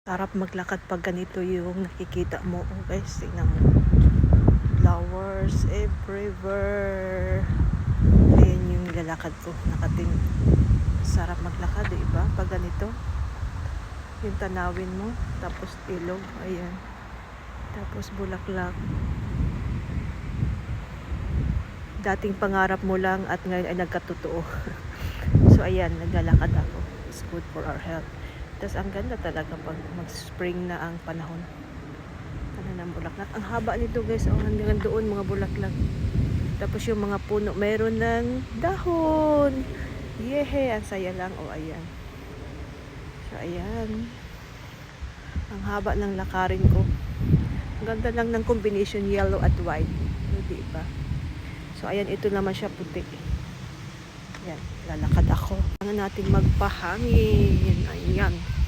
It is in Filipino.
Sarap maglakad pag ganito yung nakikita mo. Oh guys, tingnan mo. Flowers everywhere. Ayan yung nilalakad ko. Nakating. Sarap maglakad, diba? Pag ganito. Yung tanawin mo. Tapos ilog. Ayan. Tapos bulaklak. Dating pangarap mo lang at ngayon ay nagkatotoo. So ayan, naglalakad ako. It's good for our health. Tapos ang ganda talaga pag mag-spring na ang panahon. Ano ng bulaklak. Ang haba nito guys. Oh, hanggang doon mga bulaklak. Tapos yung mga puno, mayroon ng dahon. Yehe, ang saya lang. Oh, ayan. So ayan. Ang haba ng lakarin ko. Ang ganda lang ng combination yellow at white. Diba? So ayan, ito naman siya puti. Yan, lalakad ako. Kailangan natin magpahangin. Ayan.